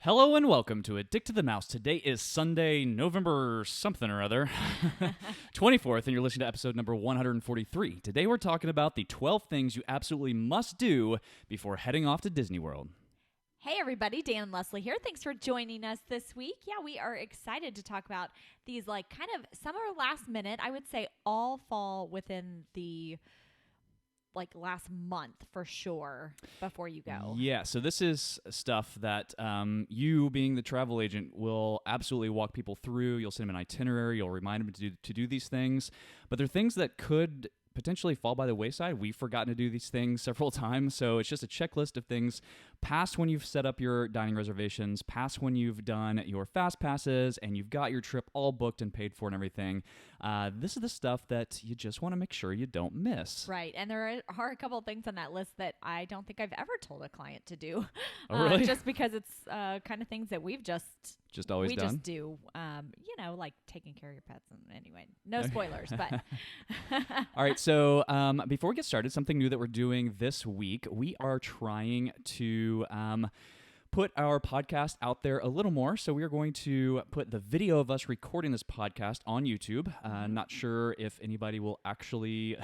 Hello and welcome to Addict to the Mouse. Today is Sunday, November something or other, 24th, and you're listening to episode number 143. Today we're talking about the 12 things you absolutely must do before heading off to Disney World. Hey everybody, Dan and Leslie here. Thanks for joining us this week. Yeah, we are excited to talk about these some are last minute. I would say all fall within the last month for sure before you go. Yeah, so this is stuff that you, being the travel agent, will absolutely walk people through. You'll send them an itinerary. You'll remind them to do these things. But they're things that could potentially fall by the wayside. We've forgotten to do these things several times, so it's just a checklist of things past when you've set up your dining reservations, past when you've done your fast passes, and you've got your trip all booked and paid for and everything. This is the stuff that you just want to make sure you don't miss. Right, and there are a couple of things on that list that I don't think I've ever told a client to do. Oh, really? Just because it's kind of things that we've just always done? Just do, like taking care of your pets. And anyway, no spoilers, but. All right, so before we get started, something new that we're doing this week, we are trying to put our podcast out there a little more. So we are going to put the video of us recording this podcast on YouTube. Not sure if anybody will actually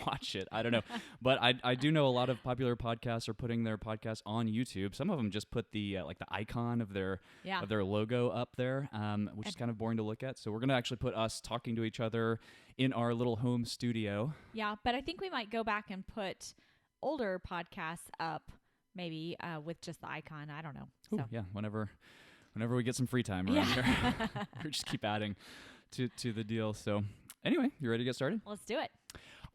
watch it. I don't know. But I do know a lot of popular podcasts are putting their podcasts on YouTube. Some of them just put the the icon of their logo up there, which is kind of boring to look at. So we're going to actually put us talking to each other in our little home studio. Yeah, but I think we might go back and put older podcasts up. Maybe with just the icon. I don't know. Ooh, yeah, whenever we get some free time around here, we just keep adding to the deal. So anyway, you ready to get started? Let's do it.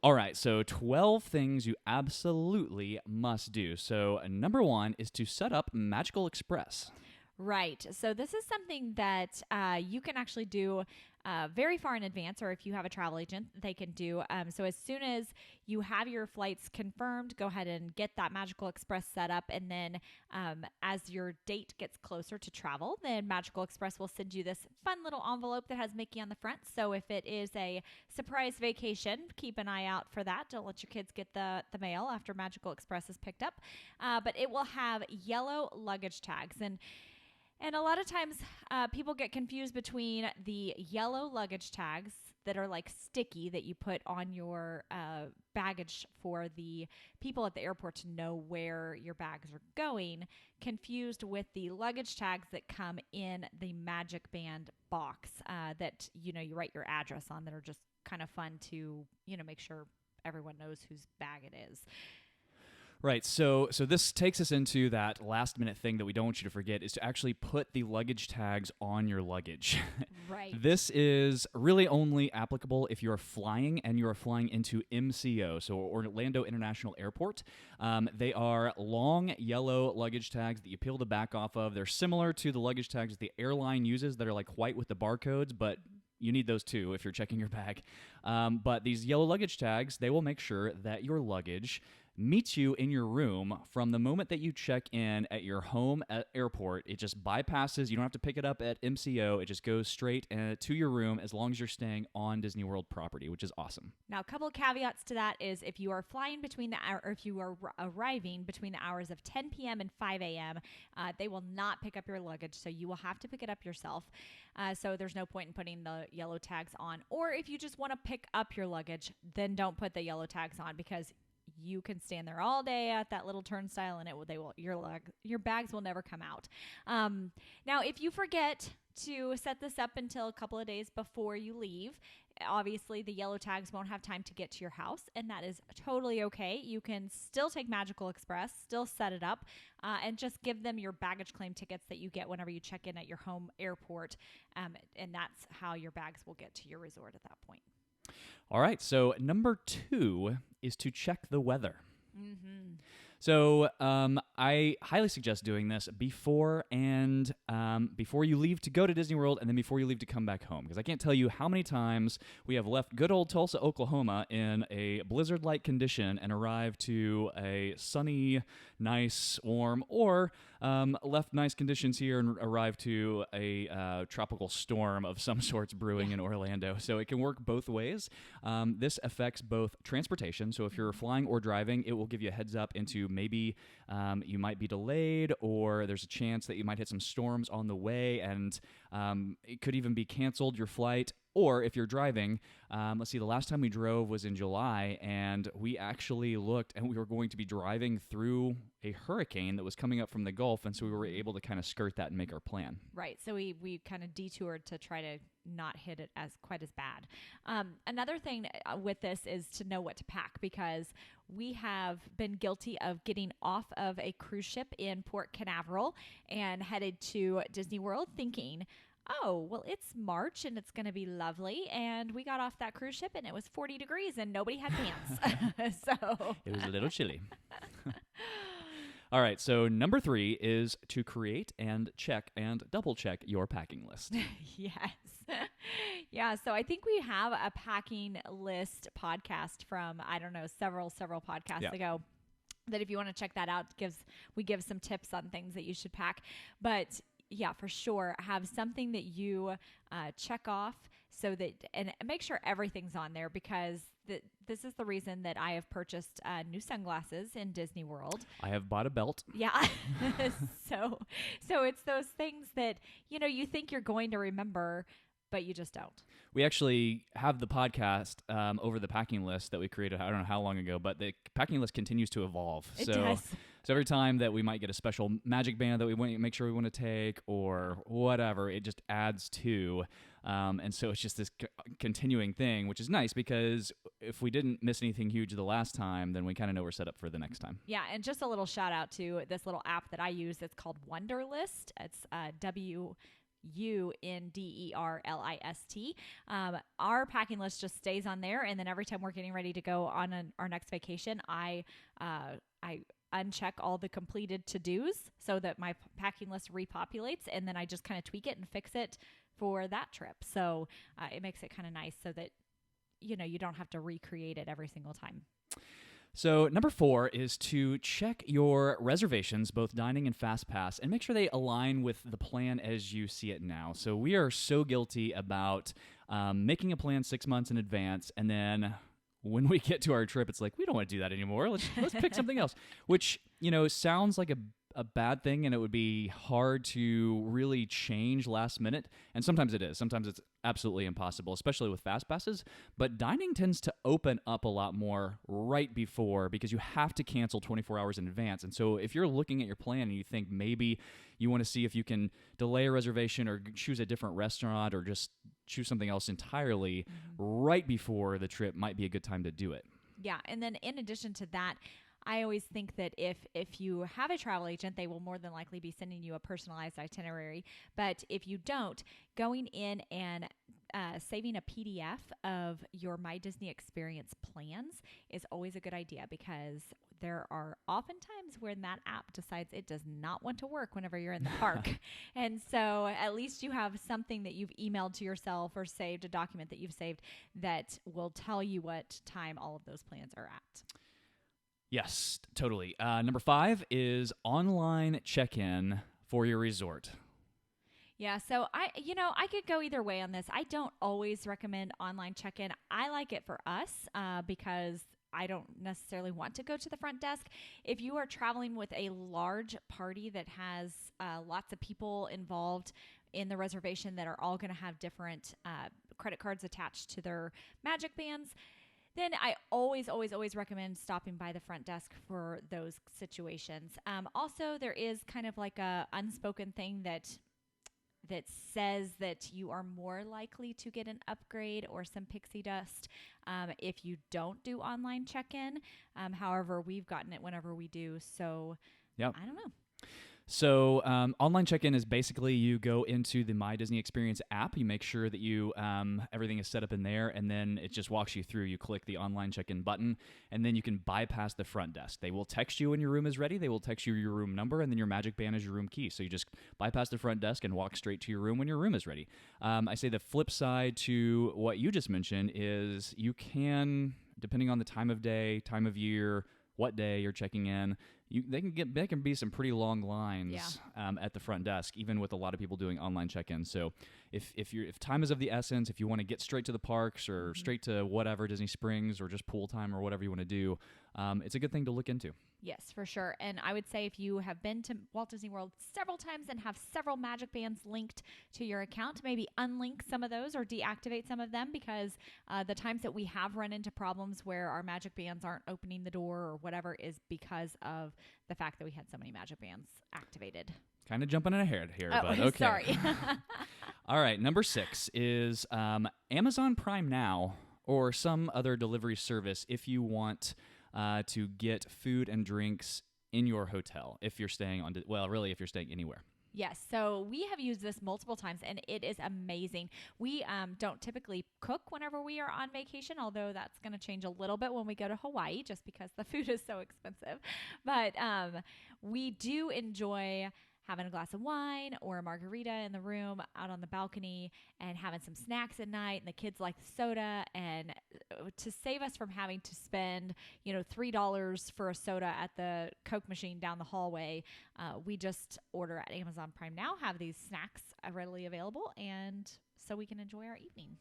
All right, so 12 things you absolutely must do. So number 1 is to set up Magical Express. Right. So this is something that you can actually do very far in advance, or if you have a travel agent, they can do. So as soon as you have your flights confirmed, go ahead and get that Magical Express set up. And then as your date gets closer to travel, then Magical Express will send you this fun little envelope that has Mickey on the front. So if it is a surprise vacation, keep an eye out for that. Don't let your kids get the mail after Magical Express is picked up. But it will have yellow luggage tags. And a lot of times people get confused between the yellow luggage tags that are like sticky that you put on your baggage for the people at the airport to know where your bags are going, confused with the luggage tags that come in the Magic Band box that, you write your address on, that are just kind of fun to, make sure everyone knows whose bag it is. Right, so this takes us into that last minute thing that we don't want you to forget, is to actually put the luggage tags on your luggage. Right. This is really only applicable if you're flying and you're flying into MCO, so Orlando International Airport. They are long yellow luggage tags that you peel the back off of. They're similar to the luggage tags that the airline uses that are like white with the barcodes, but you need those too if you're checking your bag. But these yellow luggage tags, they will make sure that your luggage meets you in your room from the moment that you check in at your home at airport. It just bypasses. You don't have to pick it up at MCO. It just goes straight to your room as long as you're staying on Disney World property, which is awesome. Now, a couple of caveats to that is if you are flying between the hour, or if you are arriving between the hours of 10 p.m. and 5 a.m., they will not pick up your luggage, so you will have to pick it up yourself. So there's no point in putting the yellow tags on. Or if you just want to pick up your luggage, then don't put the yellow tags on, because you can stand there all day at that little turnstile and your bags will never come out. Now, if you forget to set this up until a couple of days before you leave, obviously the yellow tags won't have time to get to your house, and that is totally okay. You can still take Magical Express, still set it up, and just give them your baggage claim tickets that you get whenever you check in at your home airport, and that's how your bags will get to your resort at that point. All right, so number 2 is to check the weather. Mm-hmm. So I highly suggest doing this before you leave to go to Disney World, and then before you leave to come back home. Because I can't tell you how many times we have left good old Tulsa, Oklahoma in a blizzard-like condition and arrived to a sunny nice, warm, or left nice conditions here and arrived to a tropical storm of some sorts brewing in Orlando. So it can work both ways. This affects both transportation. So if you're flying or driving, it will give you a heads up into maybe you might be delayed, or there's a chance that you might hit some storms on the way, and it could even be canceled your flight. Or if you're driving, let's see, the last time we drove was in July, and we actually looked, and we were going to be driving through a hurricane that was coming up from the Gulf, and so we were able to kind of skirt that and make our plan. Right. So we kind of detoured to try to not hit it as quite as bad. Another thing with this is to know what to pack, because we have been guilty of getting off of a cruise ship in Port Canaveral and headed to Disney World thinking, oh, well, it's March and it's going to be lovely. And we got off that cruise ship and it was 40 degrees and nobody had pants. So it was a little chilly. All right, so number 3 is to create and check and double check your packing list. Yes. Yeah, so I think we have a packing list podcast from, I don't know, several podcasts ago, that if you want to check that out, we give some tips on things that you should pack. But yeah, for sure, have something that you check off so that, and make sure everything's on there, because this is the reason that I have purchased new sunglasses in Disney World. I have bought a belt. Yeah. So it's those things that, you think you're going to remember, but you just don't. We actually have the podcast over the packing list that we created, I don't know how long ago, but the packing list continues to evolve. It does. So every time that we might get a special magic band that we want to make sure we want to take or whatever, it just adds to. And so it's just this continuing thing, which is nice, because if we didn't miss anything huge the last time, then we kind of know we're set up for the next time. Yeah, and just a little shout out to this little app that I use. It's called Wunderlist. It's Wunderlist. Our packing list just stays on there, and then every time we're getting ready to go on our next vacation, I uncheck all the completed to-dos so that my packing list repopulates, and then I just kind of tweak it and fix it for that trip. So it makes it kind of nice so that you don't have to recreate it every single time. So number 4 is to check your reservations, both dining and fast pass, and make sure they align with the plan as you see it now. So we are so guilty about making a plan 6 months in advance, and then when we get to our trip, it's like, we don't want to do that anymore. Let's pick something else, which sounds like a bad thing, and it would be hard to really change last minute. And sometimes it is. Sometimes it's absolutely impossible, especially with fast passes. But dining tends to open up a lot more right before, because you have to cancel 24 hours in advance. And so if you're looking at your plan and you think maybe you want to see if you can delay a reservation or choose a different restaurant or just choose something else entirely, right before the trip might be a good time to do it. Yeah, and then in addition to that, I always think that if you have a travel agent, they will more than likely be sending you a personalized itinerary. But if you don't, going in and saving a PDF of your My Disney Experience plans is always a good idea, because there are often times when that app decides it does not want to work whenever you're in the park. And so at least you have something that you've emailed to yourself or saved, a document that you've saved, that will tell you what time all of those plans are at. Yes, totally. Number 5 is online check-in for your resort. Yeah, so I could go either way on this. I don't always recommend online check-in. I like it for us because I don't necessarily want to go to the front desk. If you are traveling with a large party that has lots of people involved in the reservation that are all going to have different credit cards attached to their magic bands, then I always recommend stopping by the front desk for those situations. Also, there is kind of like a unspoken thing that says that you are more likely to get an upgrade or some pixie dust if you don't do online check-in. However, we've gotten it whenever we do, so yep. I don't know. So online check-in is basically you go into the My Disney Experience app, you make sure that you everything is set up in there, and then it just walks you through. You click the online check-in button, and then you can bypass the front desk. They will text you when your room is ready. They will text you your room number, and then your magic band is your room key. So you just bypass the front desk and walk straight to your room when your room is ready. I say the flip side to what you just mentioned is you can, depending on the time of day, time of year, what day you're checking in. They can be some pretty long lines at the front desk, even with a lot of people doing online check-in. So if time is of the essence, if you want to get straight to the parks or straight to whatever, Disney Springs or just pool time or whatever you want to do, it's a good thing to look into. Yes, for sure. And I would say if you have been to Walt Disney World several times and have several Magic Bands linked to your account, maybe unlink some of those or deactivate some of them, because the times that we have run into problems where our Magic Bands aren't opening the door or whatever is because of the fact that we had so many Magic Bands activated. Kind of jumping ahead here, but okay. Sorry. All right, number 6 is Amazon Prime Now or some other delivery service if you want to get food and drinks in your hotel if you're staying really if you're staying anywhere. Yes, so we have used this multiple times, and it is amazing. We don't typically cook whenever we are on vacation, although that's going to change a little bit when we go to Hawaii just because the food is so expensive. But we do enjoy having a glass of wine or a margarita in the room out on the balcony and having some snacks at night, and the kids like soda. And to save us from having to spend, $3 for a soda at the Coke machine down the hallway, we just order at Amazon Prime Now, have these snacks readily available, and so we can enjoy our evening.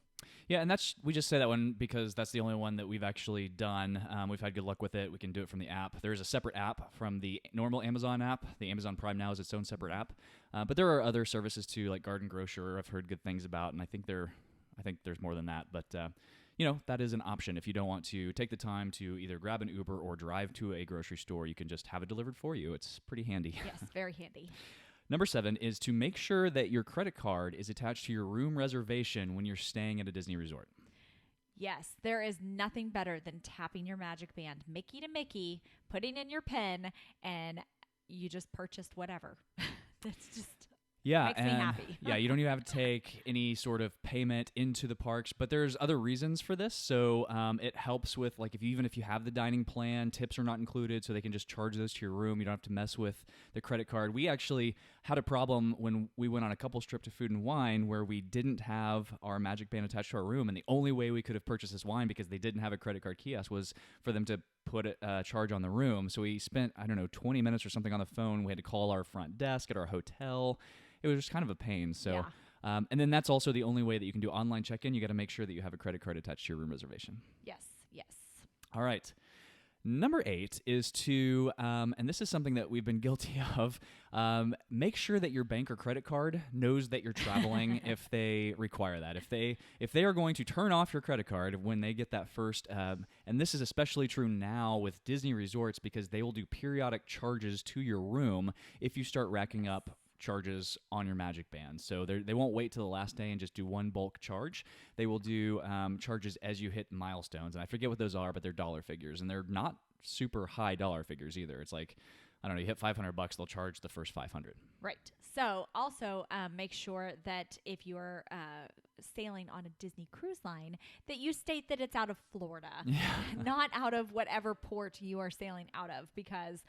Yeah, and we just say that one because that's the only one that we've actually done. We've had good luck with it. We can do it from the app. There's a separate app from the normal Amazon app. The Amazon Prime Now is its own separate app. But there are other services too, like Garden Grocer. I've heard good things about, and I think there's more than that. But that is an option if you don't want to take the time to either grab an Uber or drive to a grocery store. You can just have it delivered for you. It's pretty handy. Yes, very handy. Number 7 is to make sure that your credit card is attached to your room reservation when you're staying at a Disney resort. Yes, there is nothing better than tapping your Magic Band, Mickey to Mickey, putting in your PIN, and you just purchased whatever. That's just... makes me happy. Yeah, you don't even have to take any sort of payment into the parks, but there's other reasons for this. So it helps with, like, even if you have the dining plan, tips are not included, so they can just charge those to your room. You don't have to mess with the credit card. We actually had a problem when we went on a couple's trip to Food and Wine where we didn't have our Magic Band attached to our room, and the only way we could have purchased this wine because they didn't have a credit card kiosk was for them to put a charge on the room. So we spent, 20 minutes or something on the phone. We had to call our front desk at our hotel. It was just kind of a pain. So, and then that's also the only way that you can do online check-in. You got to make sure that you have a credit card attached to your room reservation. Yes. All right. Number 8 is to, and this is something that we've been guilty of, make sure that your bank or credit card knows that you're traveling if they require that. If they are going to turn off your credit card when they get that first, and this is especially true now with Disney resorts because they will do periodic charges to your room if you start racking up charges on your Magic Band. So they won't wait till the last day and just do one bulk charge. They will do charges as you hit milestones. And I forget what those are, but they're dollar figures. And they're not super high dollar figures either. It's like, I don't know, you hit $500, they'll charge the first 500. Right. So also make sure that if you're sailing on a Disney cruise line, that you state that it's out of Florida, not out of whatever port you are sailing out of, because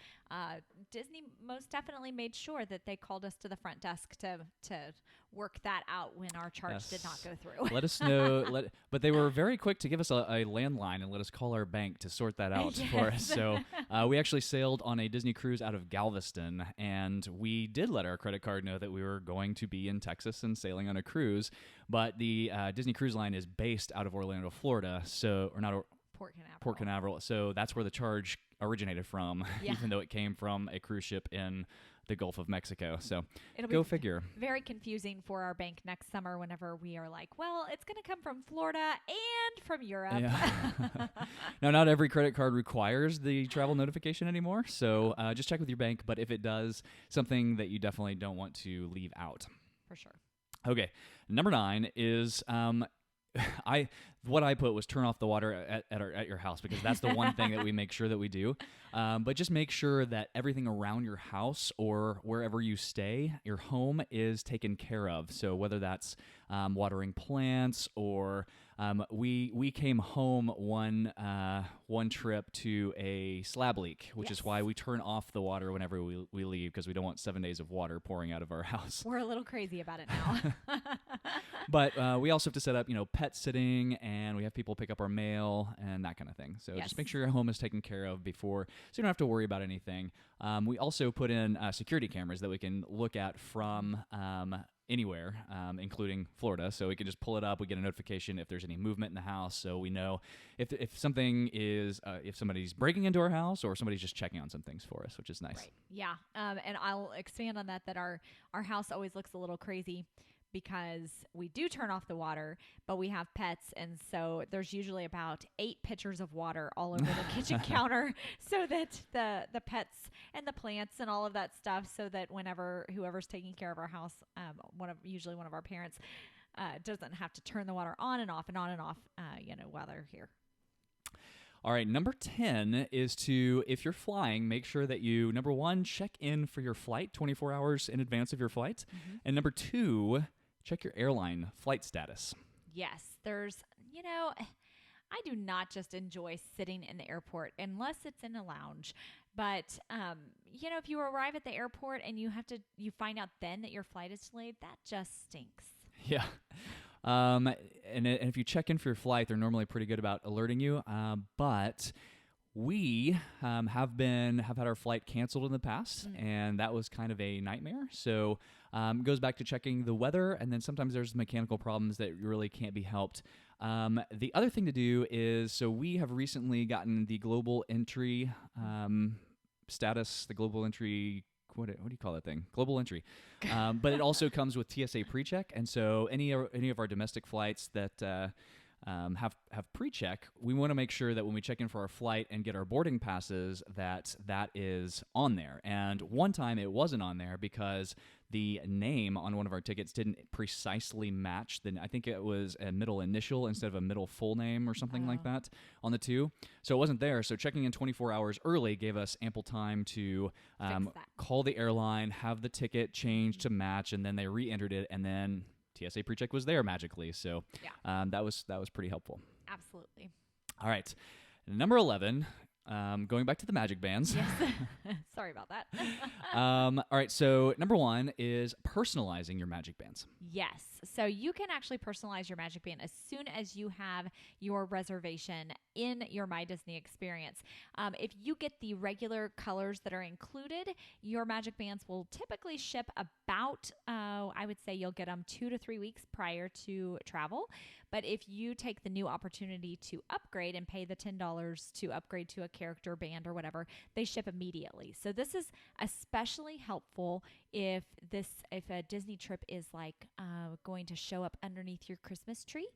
Disney most definitely made sure that they called us to the front desk to work that out when our charge did not go through. Let us know. But they were very quick to give us a landline and let us call our bank to sort that out for us. So we actually sailed on a Disney cruise out of Galveston, and we did let our credit card know that we were going to be in Texas and sailing on a cruise. But the Disney Cruise Line is based out of Orlando, Florida, Port Canaveral. So that's where the charge originated from, even though it came from a cruise ship in the Gulf of Mexico. So go figure. Very confusing for our bank next summer whenever we are like, well, it's going to come from Florida and from Europe. Yeah. Now, not every credit card requires the travel notification anymore. So just check with your bank. But if it does, something that you definitely don't want to leave out. For sure. Okay. Number 9 is what I put was turn off the water at your house, because that's the one thing that we make sure that we do. But just make sure that everything around your house or wherever you stay, your home, is taken care of. So whether that's watering plants or We came home one trip to a slab leak, which is why we turn off the water whenever we leave, because we don't want 7 days of water pouring out of our house. We're a little crazy about it now. But we also have to set up, pet sitting, and we have people pick up our mail and that kind of thing. So just make sure your home is taken care of before, so you don't have to worry about anything. We also put in security cameras that we can look at from anywhere, including Florida. So we can just pull it up. We get a notification if there's any movement in the house, so we know if something is if somebody's breaking into our house or somebody's just checking on some things for us, which is nice. Right. Yeah. And I'll expand on that our house always looks a little crazy because we do turn off the water, but we have pets. And so there's usually about 8 pitchers of water all over the kitchen counter, so that the pets and the plants and all of that stuff, so that whenever whoever's taking care of our house, usually one of our parents, doesn't have to turn the water on and off and on and off, while they're here. All right, number 10 is to, if you're flying, make sure that you, number 1, check in for your flight 24 hours in advance of your flight. Mm-hmm. And number 2, check your airline flight status. Yes, I do not just enjoy sitting in the airport unless it's in a lounge. But, if you arrive at the airport and you find out then that your flight is delayed, that just stinks. Yeah. And if you check in for your flight, they're normally pretty good about alerting you. But we have had our flight canceled in the past, and that was kind of a nightmare. So it goes back to checking the weather, and then sometimes there's mechanical problems that really can't be helped. The other thing to do is, so we have recently gotten the global entry status, the global entry. What do you call that thing? Global entry. But it also comes with TSA PreCheck, and so any of our domestic flights that have PreCheck, we want to make sure that when we check in for our flight and get our boarding passes, that is on there. And one time it wasn't on there because the name on one of our tickets didn't precisely match. I think it was a middle initial instead of a middle full name or something like that on the two. So it wasn't there. So checking in 24 hours early gave us ample time to call the airline, have the ticket changed to match, and then they re-entered it, and then TSA PreCheck was there magically. So that was pretty helpful. Absolutely. All right. Number 11, going back to the magic bands. Yes. Sorry about that. All right. So number 1 is personalizing your magic bands. Yes. So you can actually personalize your magic band as soon as you have your reservation in your My Disney experience. If you get the regular colors that are included, your magic bands will typically ship about, I would say you'll get them 2 to 3 weeks prior to travel. But if you take the new opportunity to upgrade and pay the $10 to upgrade to a character band or whatever, they ship immediately. So this is especially helpful if a Disney trip is like going to show up underneath your Christmas tree,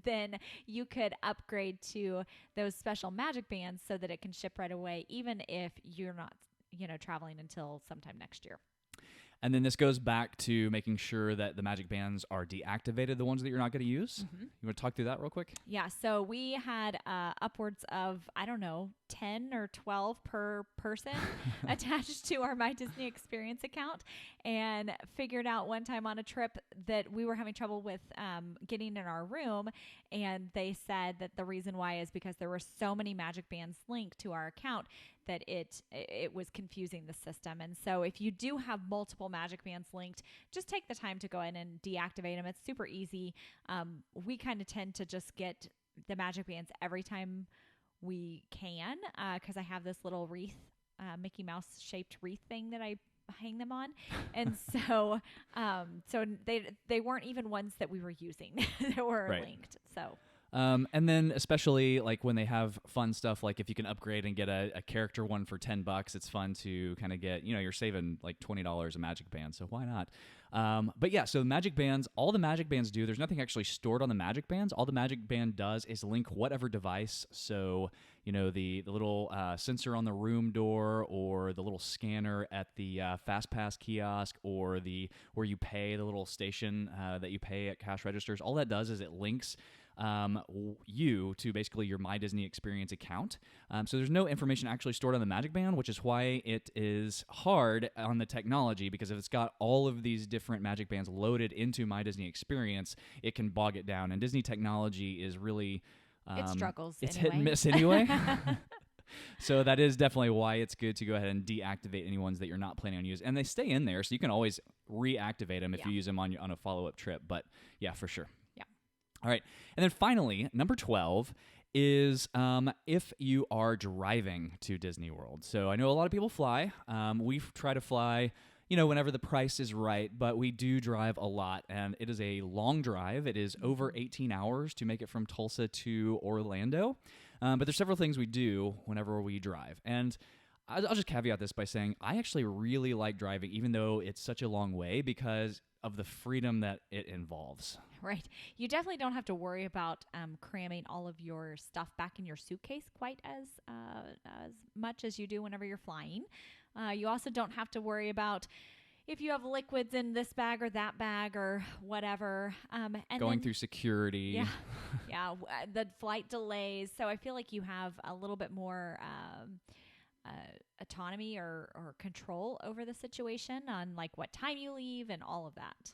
then you could upgrade to those special magic bands so that it can ship right away, even if you're not, traveling until sometime next year. And then this goes back to making sure that the magic bands are deactivated, the ones that you're not going to use. Mm-hmm. You want to talk through that real quick? Yeah. So we had upwards of, 10 or 12 per person attached to our My Disney Experience account, and figured out one time on a trip that we were having trouble with getting in our room. And they said that the reason why is because there were so many magic bands linked to our account that it was confusing the system. And so if you do have multiple magic bands linked, just take the time to go in and deactivate them. It's super easy. We kind of tend to just get the magic bands every time we can, because I have this little wreath, Mickey Mouse shaped wreath thing that I hang them on. And so they weren't even ones that we were using that were linked. So and then especially like when they have fun stuff, like if you can upgrade and get a character one for $10, it's fun to kind of get, you're saving like $20 a magic band, so why not? But yeah, so magic bands, all the magic bands do, there's nothing actually stored on the magic bands. All the magic band does is link whatever device. So, the little sensor on the room door, or the little scanner at the Fast Pass kiosk, or where you pay, the little station that you pay at cash registers. All that does is it links you to basically your My Disney Experience account. So there's no information actually stored on the Magic Band, which is why it is hard on the technology, because if it's got all of these different Magic Bands loaded into My Disney Experience, it can bog it down. And Disney technology is really... it struggles It's anyway. hit and miss anyway. So that is definitely why it's good to go ahead and deactivate any ones that you're not planning on using. And they stay in there, so you can always reactivate them if you use them on a follow-up trip. But yeah, for sure. Yeah. All right. And then finally, number 12 is if you are driving to Disney World. So I know a lot of people fly. We try to fly, whenever the price is right, but we do drive a lot, and it is a long drive. It is over 18 hours to make it from Tulsa to Orlando. But there's several things we do whenever we drive. And I'll just caveat this by saying I actually really like driving, even though it's such a long way, because of the freedom that it involves. Right. You definitely don't have to worry about cramming all of your stuff back in your suitcase quite as much as you do whenever you're flying. You also don't have to worry about if you have liquids in this bag or that bag or whatever. And going through security. Yeah. The flight delays. So I feel like you have a little bit more autonomy or control over the situation on like what time you leave and all of that.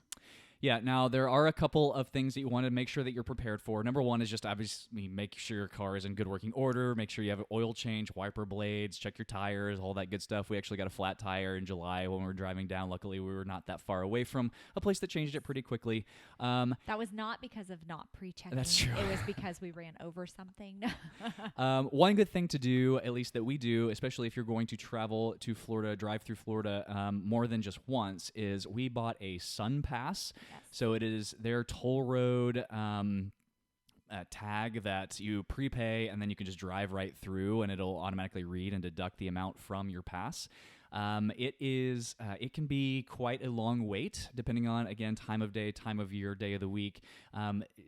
Yeah, now there are a couple of things that you want to make sure that you're prepared for. Number one is just obviously make sure your car is in good working order. Make sure you have an oil change, wiper blades, check your tires, all that good stuff. We actually got a flat tire in July when we were driving down. Luckily, we were not that far away from a place that changed it pretty quickly. That was not because of not pre-checking. That's true. It was because we ran over something. One good thing to do, at least that we do, especially if you're going to travel to Florida, drive through Florida more than just once, is we bought a Sun Pass. Yes. So it is their toll road tag that you prepay, and then you can just drive right through, and it'll automatically read and deduct the amount from your pass. It can be quite a long wait, depending on, again, time of day, time of year, day of the week,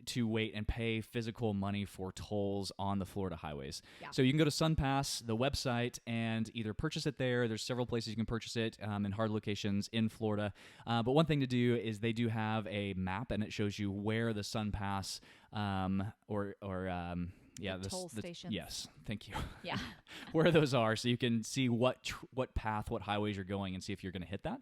to wait and pay physical money for tolls on the Florida highways. Yeah. So you can go to SunPass, the website, and either purchase it there. There's several places you can purchase it in hard locations in Florida. But one thing to do is they do have a map, and it shows you where the SunPass toll stations. Yes, thank you. Yeah. Where those are, so you can see what path, what highways you're going, and see if you're going to hit that.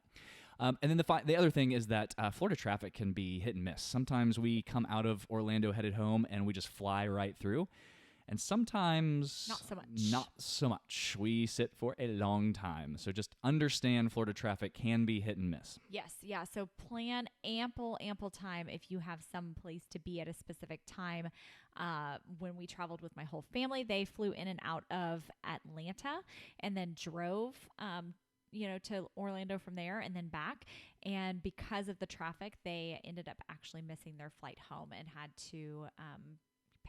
And then the other thing is that Florida traffic can be hit and miss. Sometimes we come out of Orlando headed home and we just fly right through. And sometimes not so much. We sit for a long time. So just understand Florida traffic can be hit and miss. Yes, yeah. So plan ample time if you have some place to be at a specific time. When we traveled with my whole family, they flew in and out of Atlanta and then drove to Orlando from there and then back. And because of the traffic, they ended up actually missing their flight home and had to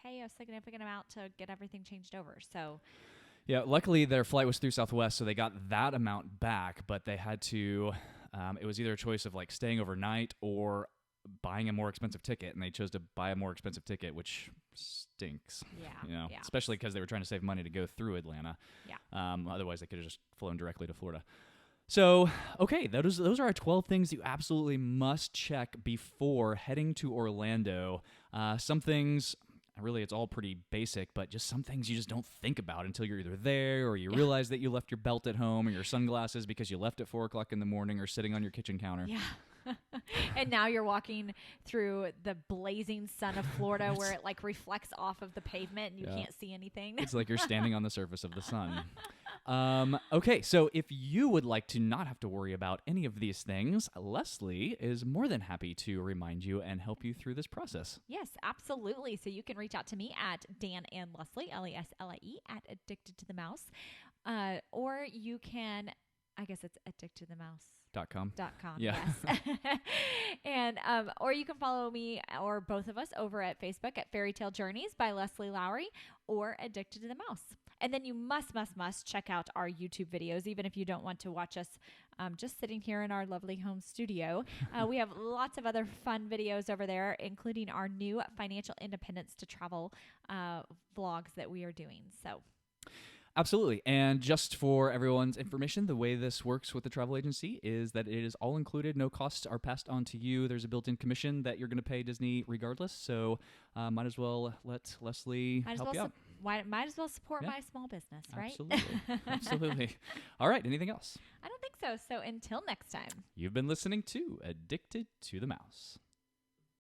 pay a significant amount to get everything changed over. So yeah, luckily their flight was through Southwest, so they got that amount back, but they had to it was either a choice of like staying overnight or buying a more expensive ticket, and they chose to buy a more expensive ticket, which stinks. Yeah. Especially because they were trying to save money to go through Atlanta. Yeah. Otherwise they could have just flown directly to Florida. So, okay, those are our 12 things you absolutely must check before heading to Orlando. Some things, really, it's all pretty basic, but just some things you just don't think about until you're either there or you realize that you left your belt at home or your sunglasses because you left at 4 o'clock in the morning or sitting on your kitchen counter. Yeah. And now you're walking through the blazing sun of Florida where it like reflects off of the pavement and you can't see anything. It's like you're standing on the surface of the sun. Okay, so if you would like to not have to worry about any of these things, Leslie is more than happy to remind you and help you through this process. Yes, absolutely. So you can reach out to me at Dan and Leslie, Leslie, at Addicted to the Mouse. Or you can, I guess it's addictedtothemouse.com. Yeah. Yes. And or you can follow me or both of us over at Facebook at Fairy Tale Journeys by Leslie Lowry or Addicted to the Mouse. And then you must check out our YouTube videos, even if you don't want to watch us just sitting here in our lovely home studio. We have lots of other fun videos over there, including our new Financial Independence to Travel vlogs that we are doing. So Absolutely. And just for everyone's information, the way this works with the travel agency is that it is all included. No costs are passed on to you. There's a built-in commission that you're going to pay Disney regardless. So might as well let Leslie help you out. Might as well support my small business, right? Absolutely. Absolutely. All right. Anything else? I don't think so. So until next time. You've been listening to Addicted to the Mouse.